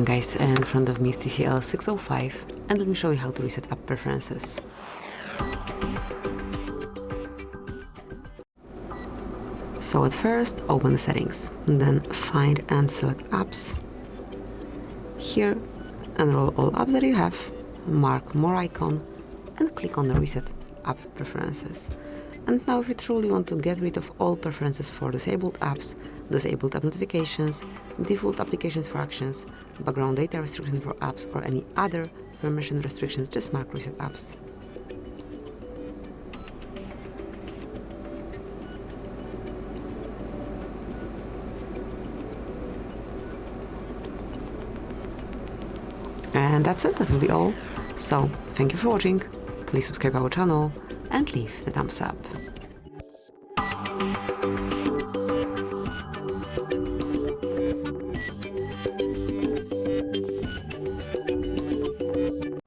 going, guys? In front of me is TCL 605, and let me show you how to reset app preferences. So at first, open the settings, and then find and select apps. Here, enroll all apps that you have, mark more icon, and click on the reset app preferences. And now if you truly want to get rid of all preferences for disabled apps, disabled app notifications, default applications for actions, background data restriction for apps, or any other permission restrictions, just mark reset apps. And that's it, that will be all. So, thank you for watching, please subscribe our channel and leave the thumbs up.